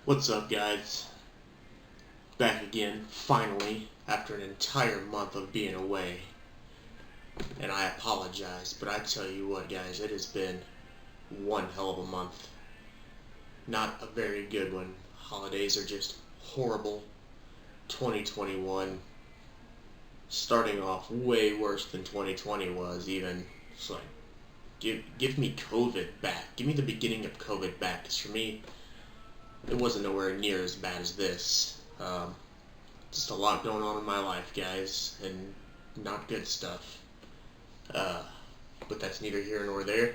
What's up, guys? Back again, finally, after an entire month of being away. And I apologize, but I tell you what, guys, it has been one hell of a month. Not a very good one. Holidays are just horrible. 2021 starting off way worse than 2020 was, even. It's like, give me COVID back. Give me the beginning of COVID back, because for me, it wasn't nowhere near as bad as this. Just a lot going on in my life, guys, and not good stuff. But that's neither here nor there.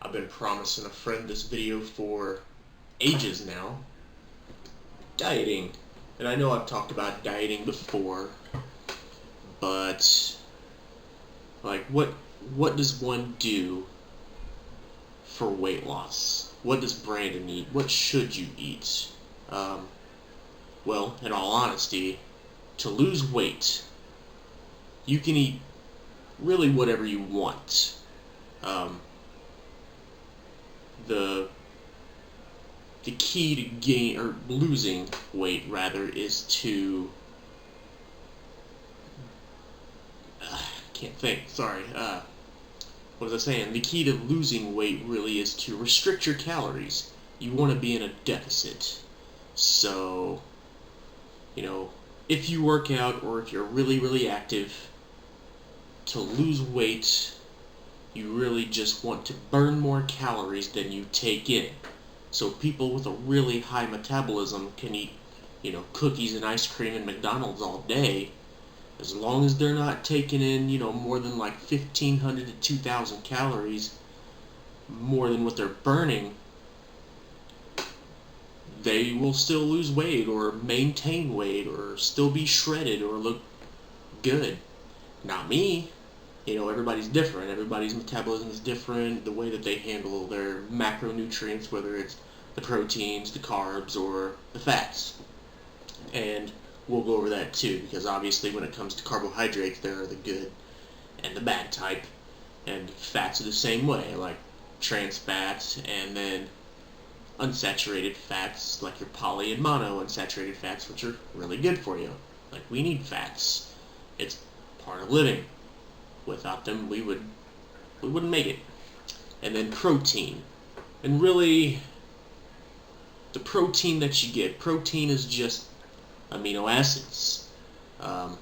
I've been promising a friend this video for ages now. Dieting. And I know I've talked about dieting before, but like what does one do for weight loss? What does Brandon eat? What should you eat? Well, in all honesty, to lose weight, you can eat really whatever you want. The key to gain or losing weight rather is to can't think. Sorry. What was I saying? The key to losing weight really is to restrict your calories. You want to be in a deficit. So, if you work out or if you're really, really active, to lose weight, you really just want to burn more calories than you take in. So people with a really high metabolism can eat, cookies and ice cream and McDonald's all day, as long as they're not taking in, more than like 1,500 to 2,000 calories, more than what they're burning, they will still lose weight or maintain weight or still be shredded or look good. Not me. Everybody's different. Everybody's metabolism is different. The way that they handle their macronutrients, whether it's the proteins, the carbs, or the fats. And we'll go over that too, because obviously when it comes to carbohydrates, there are the good and the bad type. And fats are the same way, like trans fats and then unsaturated fats, like your poly and mono unsaturated fats, which are really good for you. Like, we need fats. It's part of living. Without them, we wouldn't make it. And then protein. And really, the protein that you get, protein is just amino acids. And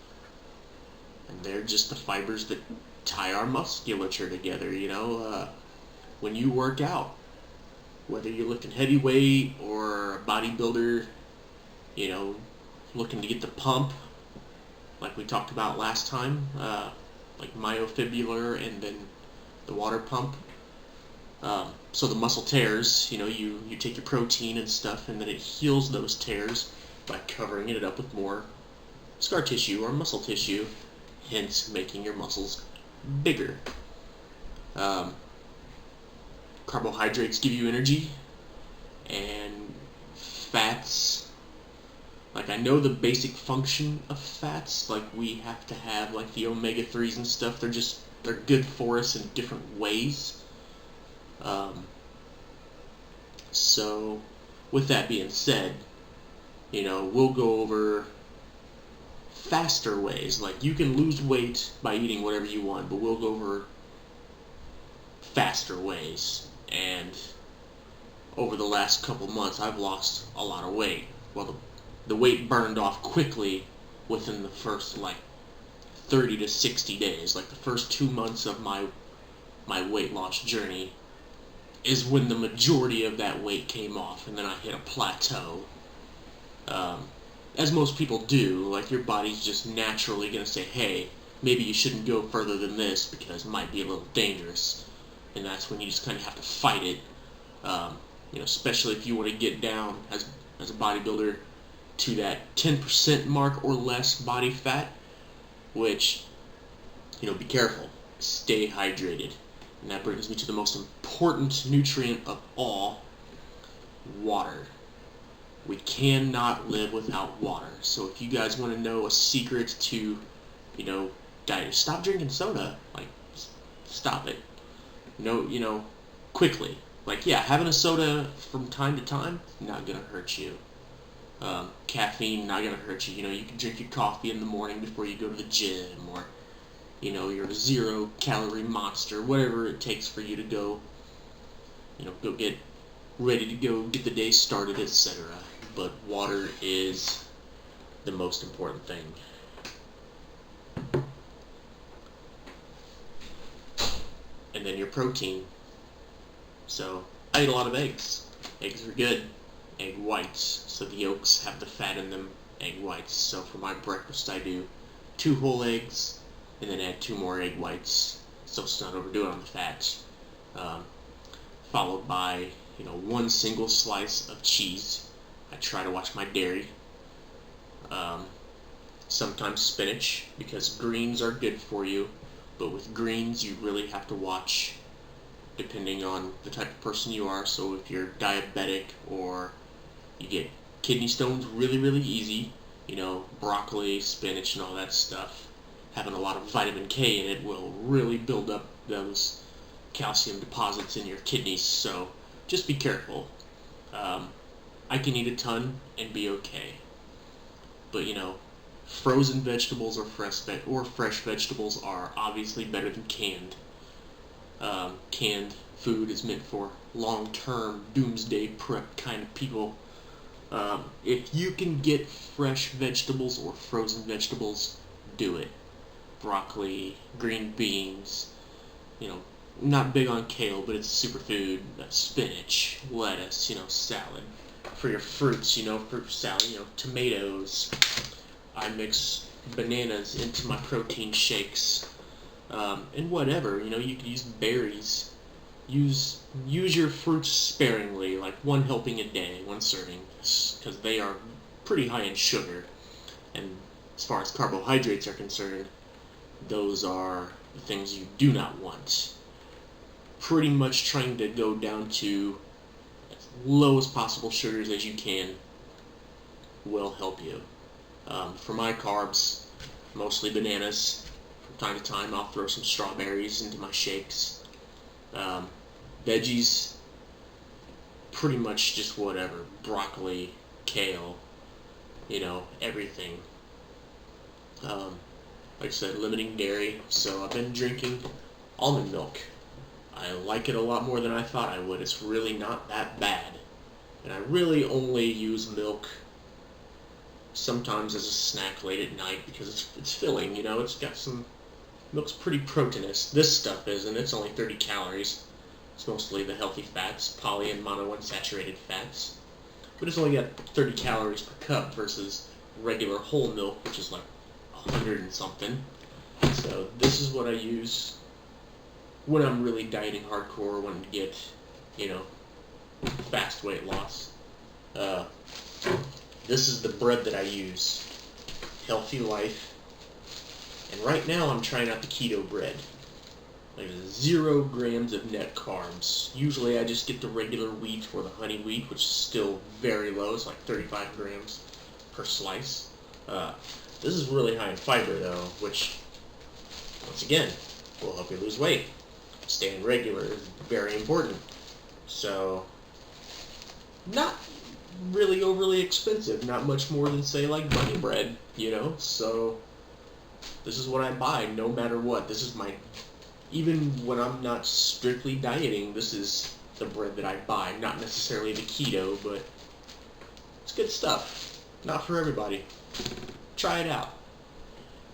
they're just the fibers that tie our musculature together, when you work out. Whether you're lifting heavy weight or a bodybuilder, looking to get the pump, like we talked about last time, like myofibrillar and then the water pump. So the muscle tears, you take your protein and stuff, and then it heals those tears by covering it up with more scar tissue or muscle tissue, hence making your muscles bigger. Carbohydrates give you energy, and fats, like, I know the basic function of fats, like we have to have like the omega-3s and stuff, they're good for us in different ways. So with that being said, we'll go over faster ways. Like, you can lose weight by eating whatever you want, but we'll go over faster ways. And over the last couple months, I've lost a lot of weight. Well, the weight burned off quickly within the first 30 to 60 days. Like, the first 2 months of my weight loss journey is when the majority of that weight came off, and then I hit a plateau. As most people do, like, your body's just naturally going to say, hey, maybe you shouldn't go further than this because it might be a little dangerous. And that's when you just kind of have to fight it, especially if you want to get down as a bodybuilder to that 10% mark or less body fat, which, be careful, stay hydrated. And that brings me to the most important nutrient of all, water. We cannot live without water. So if you guys want to know a secret to, diet, stop drinking soda. Like, stop it. Quickly. Like, yeah, having a soda from time to time, not gonna hurt you. Caffeine, not gonna hurt you. You know, you can drink your coffee in the morning before you go to the gym, or, you know, your 0-calorie monster, whatever it takes for you to go, you know, go get ready to go get the day started, etc. But water is the most important thing. And then your protein. So, I eat a lot of eggs. Eggs are good. Egg whites, so the yolks have the fat in them. Egg whites. So for my breakfast I do 2 whole eggs, and then add 2 more egg whites, so it's not overdoing on the fat. Followed by, you know, 1 single slice of cheese. I try to watch my dairy. Sometimes spinach, because greens are good for you, but with greens you really have to watch depending on the type of person you are. So if you're diabetic or you get kidney stones really, really easy, you know, broccoli, spinach, and all that stuff, having a lot of vitamin K in it will really build up those calcium deposits in your kidneys, so just be careful. I can eat a ton and be okay. But, you know, frozen vegetables or fresh vegetables are obviously better than canned. Canned food is meant for long-term doomsday prep kind of people. If you can get fresh vegetables or frozen vegetables, do it. Broccoli, green beans, you know, not big on kale, but it's a superfood. Spinach, lettuce, you know, salad. For your fruits, you know, fruit salad, you know, tomatoes. I mix bananas into my protein shakes. And whatever, you know, you could use berries. Use your fruits sparingly, like 1 helping a day, 1 serving, because they are pretty high in sugar. And as far as carbohydrates are concerned, those are the things you do not want. Pretty much trying to go down to as low as possible sugars as you can will help you. For my carbs, mostly bananas. From time to time, I'll throw some strawberries into my shakes. Veggies, pretty much just whatever. Broccoli, kale, you know, everything. Like I said, limiting dairy, so I've been drinking almond milk. I like it a lot more than I thought I would. It's really not that bad. And I really only use milk sometimes as a snack late at night because it's filling, you know, it's got some, milk's pretty proteinous. This stuff isn't, it's only 30 calories. It's mostly the healthy fats, poly and monounsaturated fats. But it's only got 30 calories per cup versus regular whole milk, which is like 100 and something. So this is what I use when I'm really dieting hardcore, wanting to get, you know, fast weight loss. This is the bread that I use. Healthy Life. And right now I'm trying out the keto bread. Like 0 grams of net carbs. Usually I just get the regular wheat or the honey wheat, which is still very low. It's like 35 grams per slice. This is really high in fiber though, which, once again, will help you lose weight. Staying regular is very important. So, not really overly expensive. Not much more than, say, like bunny bread, you know? So, this is what I buy no matter what. This is my, even when I'm not strictly dieting, this is the bread that I buy. Not necessarily the keto, but it's good stuff. Not for everybody. Try it out.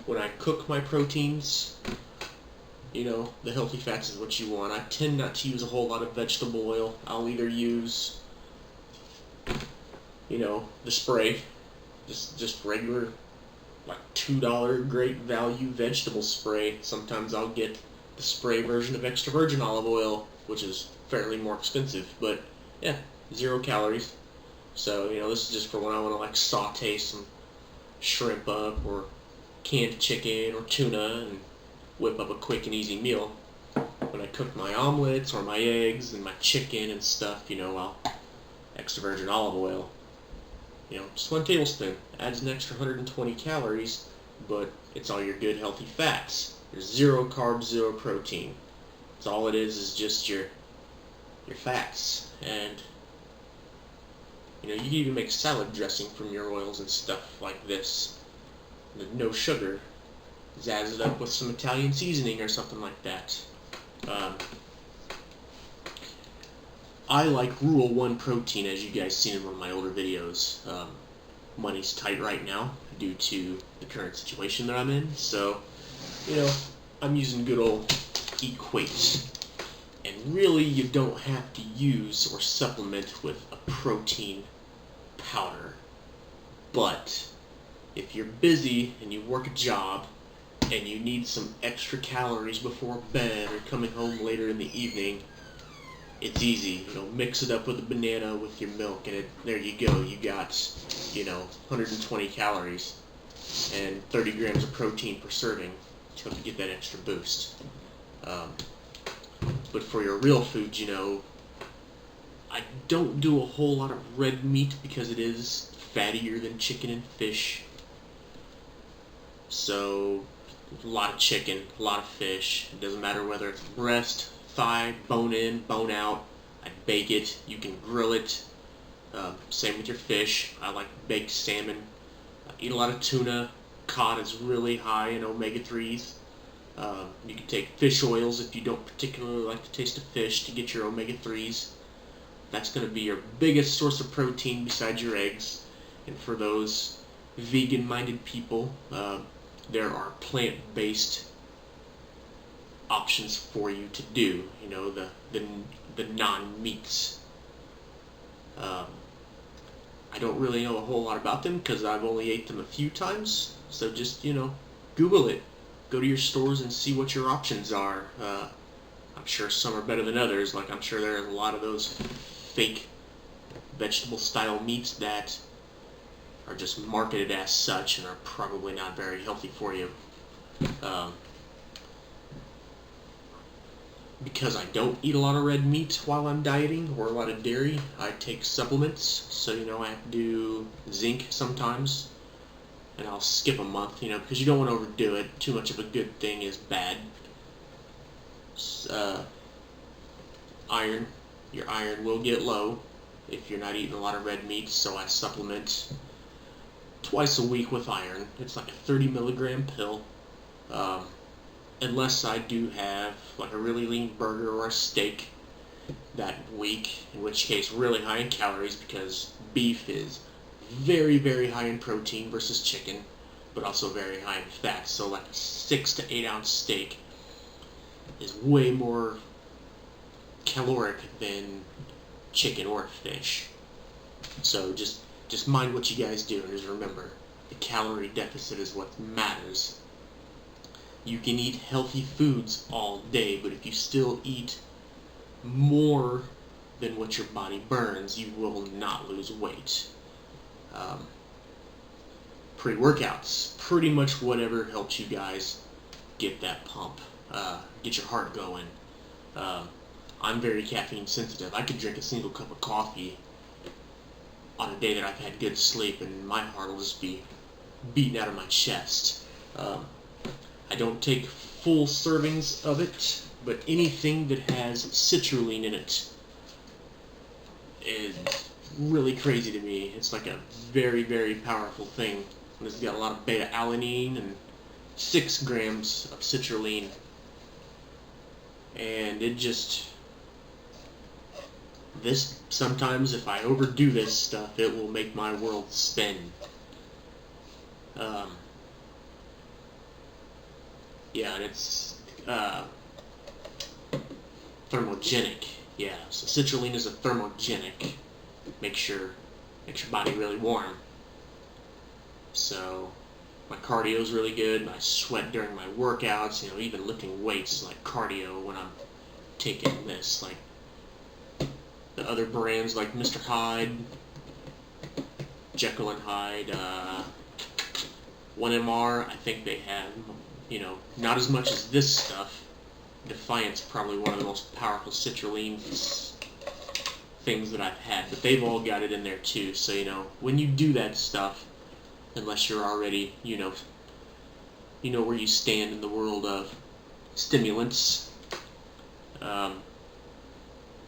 When I cook my proteins, you know, the healthy fats is what you want. I tend not to use a whole lot of vegetable oil. I'll either use, you know, the spray, just regular, like $2 great value vegetable spray. Sometimes I'll get the spray version of extra virgin olive oil, which is fairly more expensive, but yeah, 0 calories. So, you know, this is just for when I want to like saute some shrimp up or canned chicken or tuna and whip up a quick and easy meal. When I cook my omelets or my eggs and my chicken and stuff, you know, I'll extra virgin olive oil. You know, just 1 tablespoon. Adds an extra 120 calories, but it's all your good healthy fats. There's 0 carbs, 0 protein. So all it is just your your fats. And you can even make salad dressing from your oils and stuff like this. No sugar. Zazz it up with some Italian seasoning or something like that. I like Rule 1 protein, as you guys seen in one of my older videos. Money's tight right now due to the current situation that I'm in, so I'm using good old Equate. And really, you don't have to use or supplement with a protein powder. But if you're busy and you work a job and you need some extra calories before bed or coming home later in the evening, it's easy. Mix it up with a banana with your milk, and there you go. You got 120 calories and 30 grams of protein per serving to get that extra boost. But for your real foods, I don't do a whole lot of red meat because it is fattier than chicken and fish. So a lot of chicken, a lot of fish. It doesn't matter whether it's breast, thigh, bone in, bone out. I bake it. You can grill it. Same with your fish. I like baked salmon. I eat a lot of tuna. Cod is really high in omega-3s. You can take fish oils if you don't particularly like the taste of fish to get your omega-3s. That's going to be your biggest source of protein besides your eggs. And for those vegan-minded people, there are plant-based options for you to do. The non-meats. I don't really know a whole lot about them because I've only ate them a few times. So just Google it. Go to your stores and see what your options are. I'm sure some are better than others. Like I'm sure there are a lot of those fake vegetable-style meats that are just marketed as such and are probably not very healthy for you. Because I don't eat a lot of red meat while I'm dieting or a lot of dairy, I take supplements. So I have to do zinc sometimes, and I'll skip a month, because you don't want to overdo it. Too much of a good thing is bad. Iron, your iron will get low if you're not eating a lot of red meat, so I supplement twice a week with iron. It's like a 30 milligram pill. Unless I do have like a really lean burger or a steak that week, in which case really high in calories because beef is very, very high in protein versus chicken, but also very high in fat. So like a 6 to 8 ounce steak is way more caloric than chicken or fish. So just mind what you guys do, and just remember, the calorie deficit is what matters. You can eat healthy foods all day, but if you still eat more than what your body burns, you will not lose weight. Pre-workouts, pretty much whatever helps you guys get that pump, get your heart going. I'm very caffeine sensitive. I could drink a single cup of coffee on a day that I've had good sleep, and my heart will just be beating out of my chest. I don't take full servings of it, but anything that has citrulline in it is really crazy to me. It's like a very, very powerful thing. And it's got a lot of beta-alanine and 6 grams of citrulline. And it just... sometimes if I overdo this stuff, it will make my world spin. Yeah, and it's thermogenic. Yeah, so citrulline is a thermogenic. Makes your body really warm. So my cardio is really good, and I sweat during my workouts. Even lifting weights is like cardio when I'm taking this. Like the other brands, like Mr. Hyde, Jekyll and Hyde, 1MR. I think they have, not as much as this stuff. Defiant's probably one of the most powerful citrulline things that I've had, but they've all got it in there too. So when you do that stuff, unless you're already where you stand in the world of stimulants,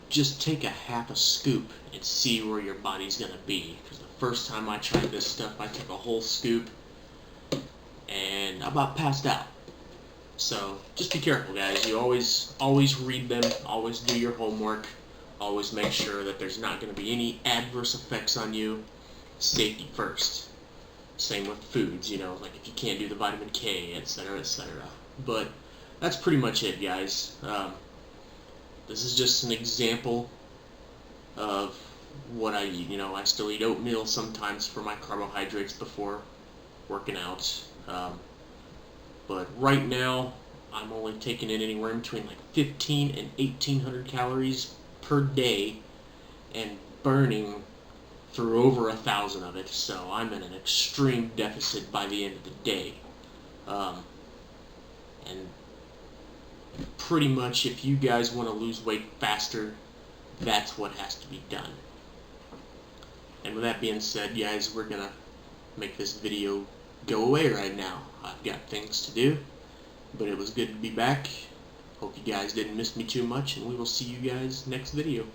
just take a half a scoop and see where your body's gonna be. Because the first time I tried this stuff, I took a whole scoop and I about passed out. So just be careful, guys. You always read them, always do your homework, always make sure that there's not going to be any adverse effects on you. Safety first. Same with foods, like if you can't do the vitamin K, etc., etc. But that's pretty much it, guys. This is just an example of what I eat. I still eat oatmeal sometimes for my carbohydrates before working out. But right now, I'm only taking in anywhere between like 15 and 1,800 calories per day and burning through over 1,000 of it. So I'm in an extreme deficit by the end of the day. And pretty much if you guys want to lose weight faster, that's what has to be done. And with that being said, guys, we're going to make this video go away right now. I've got things to do, but it was good to be back. Hope you guys didn't miss me too much, and we will see you guys next video.